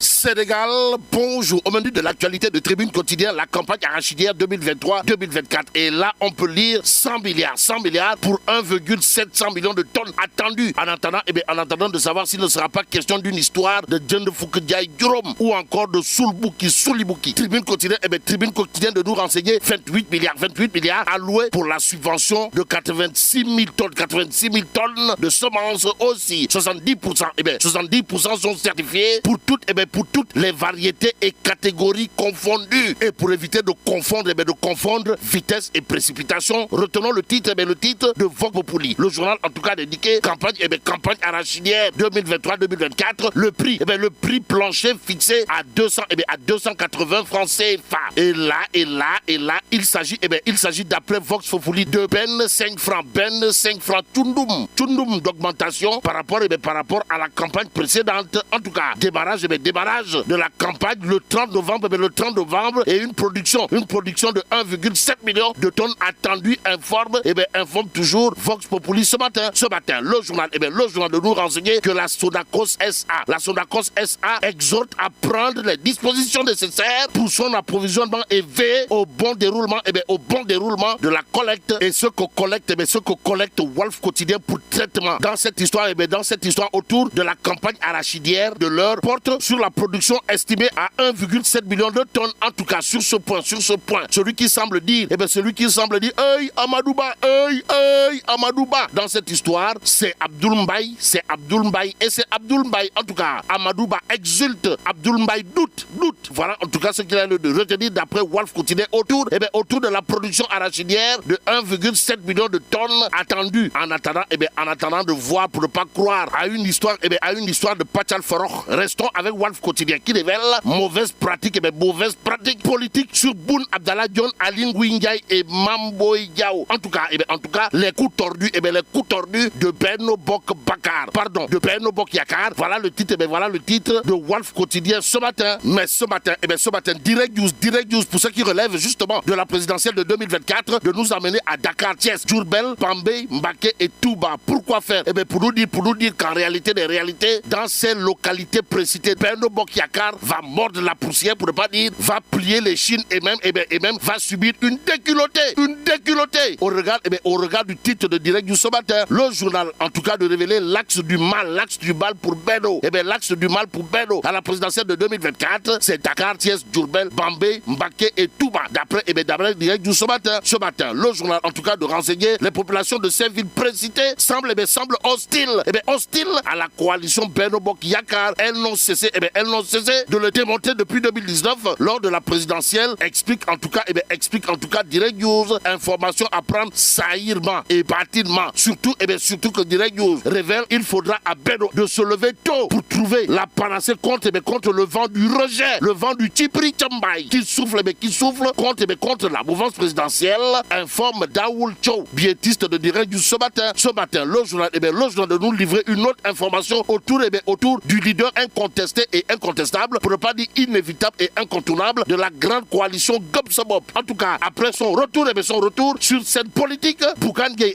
Sénégal, bonjour. Au menu de l'actualité de Tribune Quotidien, la campagne arachidière 2023-2024. Et là, on peut lire 100 milliards pour 1,700 millions de tonnes attendues. En attendant de savoir s'il ne sera pas question d'une histoire de Djende Foukedjaï Durom ou encore de Soulibouki. Tribune Quotidien de nous renseigner 28 milliards alloués pour la subvention de 86 000 tonnes de semences aussi. 70% sont certifiés pour toutes les variétés et catégories confondues. Et pour éviter de confondre vitesse et précipitation, retenons le titre de Vox Populi. Le journal en tout cas dédiqué campagne arachidière 2023-2024. Le prix plancher fixé à 280 francs CFA. Et là, il s'agit d'après Vox Populi de 5 francs Tundum d'augmentation par rapport à la campagne précédente. En tout cas, démarrage de la campagne le 30 novembre et une production de 1,7 million de tonnes attendues, informe toujours Vox Populi ce matin. Le journal de nous renseigner que la Sonacos SA exhorte à prendre les dispositions nécessaires pour son approvisionnement et veiller au bon déroulement de la collecte et ce que collecte Wolf Quotidien pour traitement. Dans cette histoire autour de la campagne arachidière de l'heure porte sur la production estimée à 1,7 million de tonnes. En tout cas, sur ce point, celui qui semble dire, hey Amadouba. Dans cette histoire, c'est Abdoul Mbaye. Et c'est Abdoul Mbaye. En tout cas, Amadouba exulte, Abdoul Mbaye doute. Voilà, en tout cas, ce qu'il a de retenir d'après Wolf Quotidien autour de la production arachidière de 1,7 million de tonnes attendues. En attendant de voir, pour ne pas croire à une histoire de Pachal Farouk. Restons avec Wolf Quotidien qui révèle mauvaise pratique politique sur Boun Abdallah Dionne, Aline Ngouille et Mamboy Diao. En tout cas, les coups tordus de Benno Bok Yakaar. Voilà le titre de Wolf Quotidien ce matin. Mais ce matin, Direct News pour ceux qui relèvent justement de la présidentielle de 2024, de nous amener à Dakar, Thiès, Diourbel, Bambey, Mbacké et Touba. Pourquoi faire? Pour nous dire qu'en réalité des réalités, dans ces localités précitées, Benno Bok Yakaar va mordre la poussière, pour ne pas dire va plier les chines et même va subir une déculottée. Au regard du titre de Direct News ce matin, le journal en tout cas de révéler l'axe du mal pour Benno. L'axe du mal pour Benno à la présidentielle de 2024, c'est Dakar, Thiès, Diourbel, Bambey, Mbacké et Touba. D'après Direct News ce matin, le journal en tout cas de renseigner les populations de ces villes précitées semblent hostiles à la coalition Benno Bok Yakaar. Elles n'ont cessé de le démontrer depuis 2019 lors de la présidentielle, explique en tout cas Direct News. Information à prendre saillamment et bâtiment. Surtout que Direct News révèle il faudra à Benno de se lever tôt pour trouver la panacée contre le vent du rejet, le vent du Tchipri Tchambay qui souffle contre la mouvance présidentielle, informe Daoul Chow, biétiste de Direct News ce matin. Le journal de nous livrer une autre information autour du leader incontesté et incontestable, pour ne pas dire inévitable et incontournable, de la grande coalition Gobsobop. En tout cas, après son retour sur cette politique, Bougane Gueye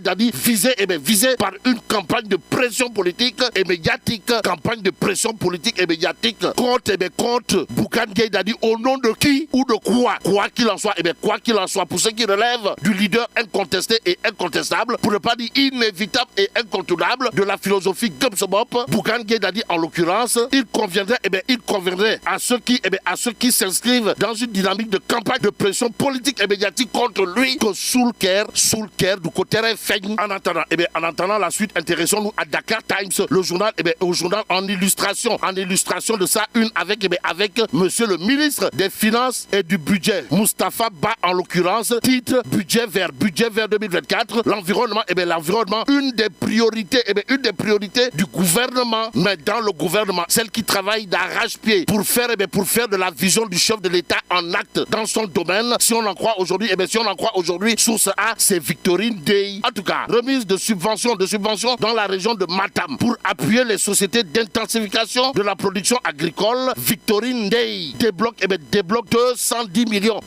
Dany visé par une campagne de pression politique et médiatique, contre Bougane Gueye Dany au nom de qui ou de quoi? Quoi qu'il en soit, pour ceux qui relèvent du leader incontesté et incontestable, pour ne pas dire inévitable et incontournable, de la philosophie Gobsobop, Bougane Gueye Dany en l'occurrence, il conviendrait à ceux qui s'inscrivent dans une dynamique de campagne de pression politique et médiatique contre lui que Soulker du côté feigne. En attendant la suite, intéressons-nous à Dakar Times, le journal en illustration de ça, une avec monsieur le ministre des Finances et du Budget, Moustapha Ba en l'occurrence, titre budget vert 2024, l'environnement, une des priorités du gouvernement, mais dans le gouvernement, celle qui travaille d'arrache-pied pour faire de la vision du chef de l'État en acte dans son domaine. Si on en croit aujourd'hui, source A, c'est Victorine Dey. En tout cas, remise de subventions dans la région de Matam pour appuyer les sociétés d'intensification de la production agricole. Victorine Dey débloque 210 millions.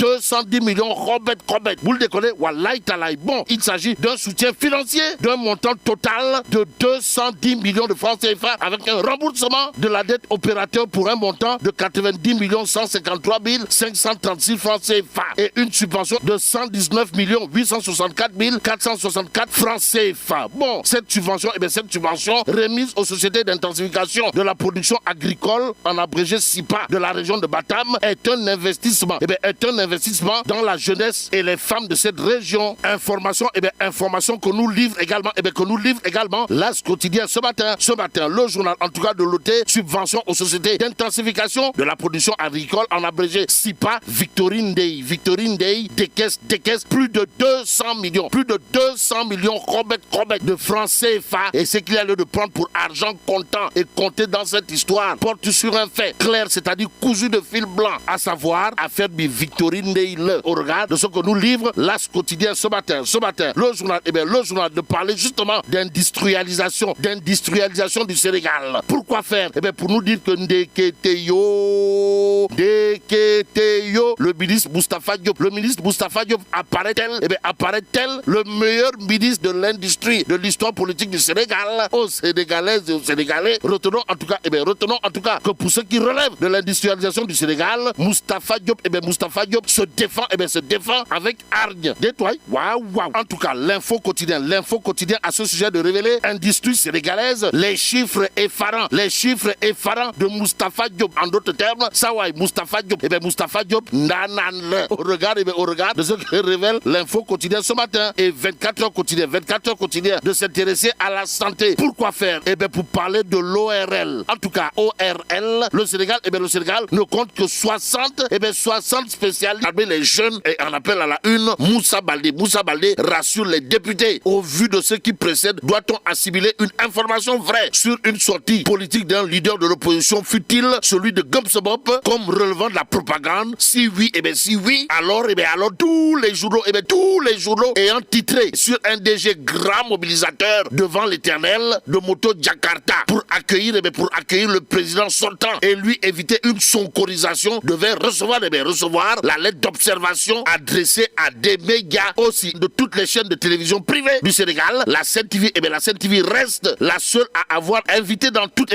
Robert, vous le déconnez, wallahi talaï. Bon, il s'agit d'un soutien financier d'un montant total de 210 millions de francs CFA avec un remboursement de la dette dette opérateur pour un montant de 90 153 536 francs CFA et une subvention de 119 864 464 francs CFA. Bon, cette subvention remise aux sociétés d'intensification de la production agricole, en abrégé SIPA, de la région de Batam, est un investissement. Dans la jeunesse et les femmes de cette région. Information que nous livre également l'As quotidien ce matin. Le journal, en tout cas de l'OT, subvention aux sociétés d'intensification de la production agricole, en abrégé SIPA, Victorine Day, décaisse plus de 200 millions de francs CFA. Et ce qu'il y a lieu de prendre pour argent comptant et compter dans cette histoire porte sur un fait clair, c'est-à-dire cousu de fil blanc, à savoir affaire de Victorine Day, au regard de ce que nous livre l'As quotidien ce matin. Le journal de parler justement d'industrialisation du Sénégal. Pourquoi faire? Pour nous dire que Ndeketeyo, le ministre Moustapha Diop apparaît-elle le meilleur ministre de l'industrie de l'histoire politique du Sénégal. Aux Sénégalaises et aux Sénégalais, retenons en tout cas que pour ceux qui relèvent de l'industrialisation du Sénégal, Moustapha Diop se défend avec hargne. Détoile. Waouh. En tout cas, l'info quotidien à ce sujet de révéler industrie sénégalaise, les chiffres effarants de Moustapha Diop. En d'autres termes, Sawai Moustapha Diop, nanan au regard de ce que révèle l'info quotidien ce matin. Et 24 heures quotidien de s'intéresser à la santé. Pourquoi faire? Pour parler de l'ORL. En tout cas, ORL, le Sénégal ne compte que 60 spécialistes. Les jeunes et en appel à la une, Moussa Baldé rassure les députés. Au vu de ce qui précède, doit-on assimiler une information vraie sur une sortie politique d'un leader de l'opposition, fut-il celui de Gumsebop, comme relevant de la propagande? Si oui, alors tous les journaux ayant titré sur un DG grand mobilisateur devant l'éternel de moto Jakarta pour accueillir le président sortant et lui éviter une sonkorisation, devait recevoir la lettre d'observation adressée à des médias aussi de toutes les chaînes de télévision privées du Sénégal. La Sen TV, reste la seule à avoir invité dans toutes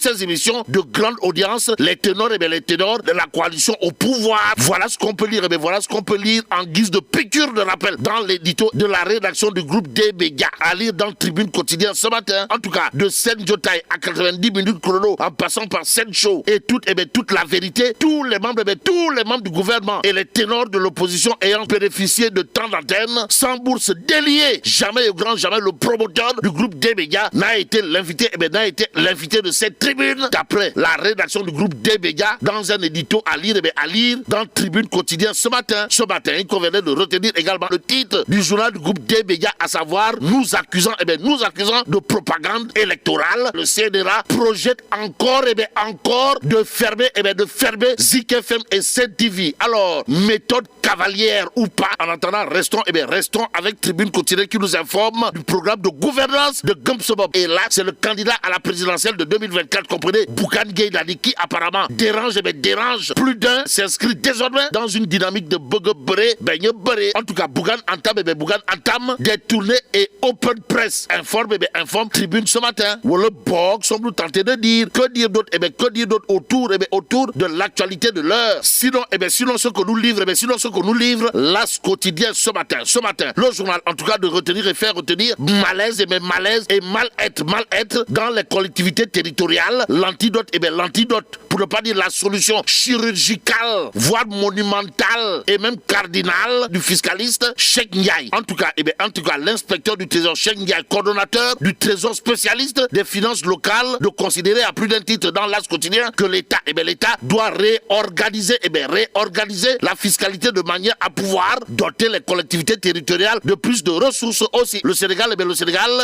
ces émissions de grande audience les ténors de la coalition au pouvoir. Voilà ce qu'on peut lire en guise de piqûre de rappel dans l'édito de la rédaction du groupe des médias, à lire dans Tribune quotidien ce matin. En tout cas, de Sen Jotaï à 90 minutes chrono, en passant par Sen Show et toute la vérité, tous les membres du gouvernement et les ténors de l'opposition ayant bénéficié de temps d'antenne sans bourse déliée. Jamais le promoteur du groupe des médias n'a été l'invité de cette tribune, d'après la rédaction du groupe des médias, dans un édito à lire dans Tribune quotidien ce matin. Il convenait de retenir également le titre du journal du groupe des médias, à savoir nous accusant de propagande électorale. Le CNRA projette encore de fermer Zik FM et Sen TV. Alors, méthode cavalière ou pas, en attendant, restons avec Tribune quotidienne qui nous informe du programme de gouvernance de Gumsebop. Et là, c'est le candidat à la présidentielle de 2024, comprenez, Bougane Gueye Dany, qui apparemment dérange. Plus d'un s'inscrit désormais dans une dynamique de bugger. En tout cas, Bougane entame des tournées et open press. Informe Tribune ce matin. Ou le BOG semble tenter de dire. Que dire d'autre autour de l'actualité de l'heure. Sinon ce que nous livre l'As quotidien ce matin. Le journal, en tout cas, de retenir et faire retenir malaise et mal-être dans les collectivités territoriales. L'antidote, pour ne pas dire la solution chirurgicale, voire monumentale et même cardinale du fiscaliste Cheikh Ndiaye. En tout cas, l'inspecteur du Trésor Cheikh Ndiaye, coordonnateur du Trésor spécialiste des finances locales, de considérer à plus d'un titre dans l'As quotidien que l'État doit réorganiser la fiscalité de manière à pouvoir doter les collectivités territoriales de plus de ressources aussi. Le Sénégal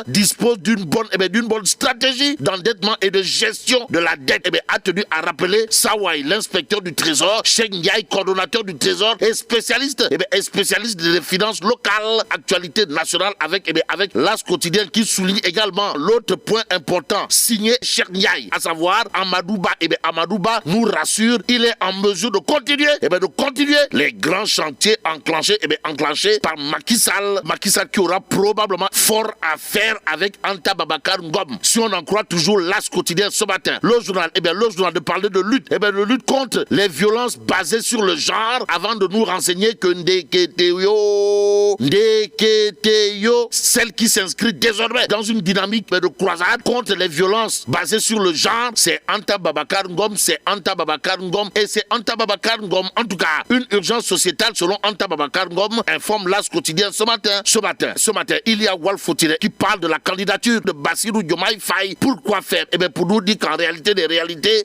dispose d'une bonne stratégie d'endettement et de gestion de la dette. A tenu à rappeler Sawai, l'inspecteur du Trésor, Cheikh Ndiaye, coordonnateur du Trésor et spécialiste des finances locales. Actualité nationale avec l'As quotidien qui souligne également l'autre point important signé Cheikh Ndiaye, à savoir Amadouba. Amadouba nous rassure, il est en mesure de continuer les grands chantiers enclenchés par Macky Sall qui aura probablement fort à faire avec Anta Babacar Ngom. Si on en croit toujours l'As quotidien ce matin. matin, le journal de parler de lutte, de lutte contre les violences basées sur le genre, avant de nous renseigner que Ndeketeyo, celle qui s'inscrit désormais dans une dynamique de croisade contre les violences basées sur le genre, c'est Anta Babacar Ngom, et c'est Anta Babacar Ngom. En tout cas, une urgence sociétale selon Anta Babacar Ngom, informe l'As quotidien ce matin, il y a Walf Quotidien qui parle de la candidature de Bassirou Diomaye Faye. Pourquoi faire? Pour nous dire qu'en réalité des réalités,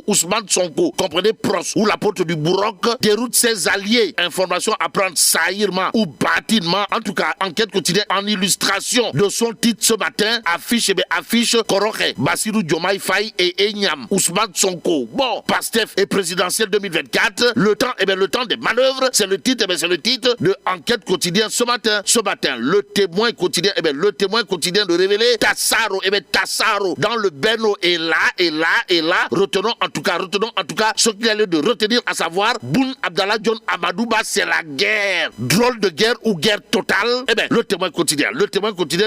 Ousmane Sonko, comprenez, Pros ou l'apôtre du Bourroc, déroute ses alliés. Information à prendre saillement ou bâtiment. En tout cas, enquête quotidienne en illustration de son titre ce matin, affiche Koroke, Bassirou Diomaye Faye et Enyam, Ousmane Sonko. Bon, Pastef et présidentielle 2024, le temps des manœuvres, c'est le titre de enquête quotidienne ce matin. Le témoin quotidien de révéler Tassaro dans le Benno est là. Retenons en tout cas ce qu'il y a lieu de retenir, à savoir Boun Abdallah Dionne Amadouba, c'est la guerre. Drôle de guerre ou guerre totale. Le témoin quotidien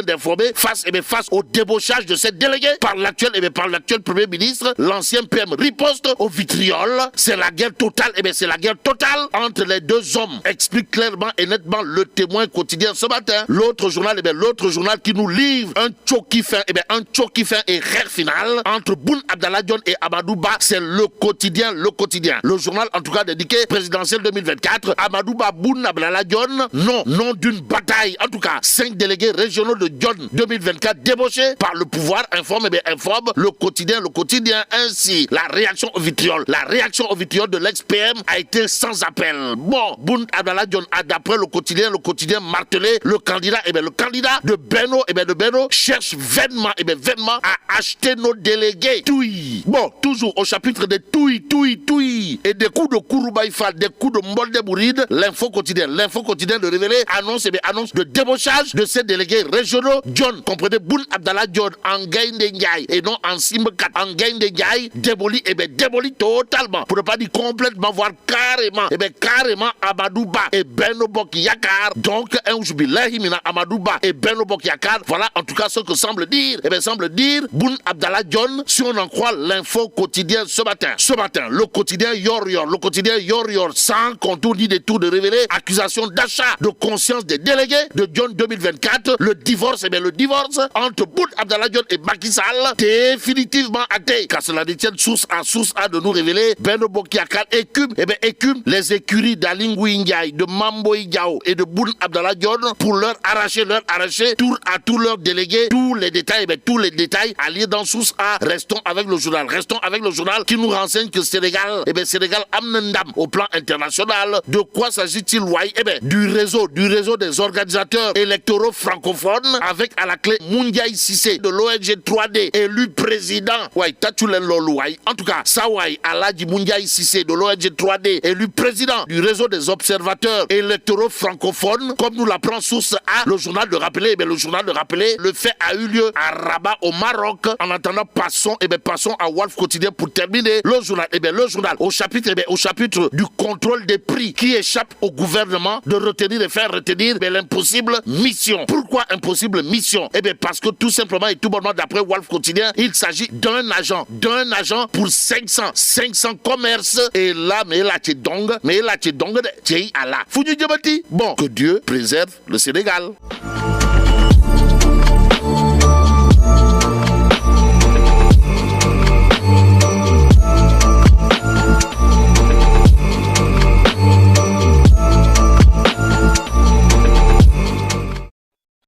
d'informer face au débauchage de cette déléguée par l'actuel Premier ministre, l'ancien PM riposte au vitriol. C'est la guerre totale. C'est la guerre totale entre les deux hommes. Explique clairement et nettement le témoin quotidien ce matin. L'autre journal qui nous livre un choki fin et rare final entre Boun Abdallah Dionne et Amadouba, c'est le quotidien. Le journal en tout cas dédié présidentielle 2024, Amadouba, Boun Abdallah Dionne, nom d'une bataille. En tout cas, 5 délégués régionaux de Dionne 2024 débauchés par le pouvoir, informe le quotidien. Ainsi, la réaction au vitriol de l'ex-PM a été sans appel. Bon, Boun Abdallah Dionne a, d'après le quotidien martelé, le candidat de Benno cherche vainement à acheter nos délégués. Touille. Bon, toujours au chapitre des touille et des coups de Kouroubaïfal, des coups de Mbolde Bouride, l'info quotidien de révéler annonce de débauchage de ces délégués régionaux. John, comprenez, Boun Abdallah Dionne en Gaïndé Ndiaye et non en Simbekat, en Gaïndé Ndiaye, démoli totalement, pour ne pas dire complètement, voire carrément Amadouba et Benno Bokk Yakaar. Donc, Mina Amadouba et Benno Bokk Yakaar, voilà en tout cas ce que semble dire Boun Abdallah Dionne, si on en croit l'info quotidien ce matin, le quotidien Yor, sans contour ni détour de révéler accusation d'achat de conscience des délégués de Dionne 2024, le divorce entre Boun Abdallah Dionne et Macky Sall, définitivement acté, car cela détient source A de nous révéler Benno Bokk Yakaar écume les écuries d'Aly Ngouille Ndiaye, de Mamboy Diao et de Boun Abdallah Dionne pour leur arracher tour à tour leurs délégués, tous les détails à lire dans source A. Restons avec le journal qui nous renseigne que Sénégal amnendam au plan international. De quoi s'agit-il, du réseau des organisateurs électoraux francophones, avec à la clé Moundiaï Cissé de l'ONG 3D, élu président. En tout cas, Aladji Moundiaï Cissé de l'ONG 3D, élu président du réseau des observateurs électoraux francophones, comme nous l'apprend source A. Le journal de rappeler, le fait a eu lieu à Rabat au Maroc. En attendant, passons à Walf Quotidien pour terminer. Le journal au chapitre du contrôle des prix qui échappe au gouvernement de retenir et faire retenir l'impossible mission. Pourquoi impossible mission? Parce que tout simplement et tout bonnement, d'après Walf Quotidien, il s'agit d'un agent pour 500 commerces. Et là, mais là, tu dong, bon, que Dieu préserve le Sénégal.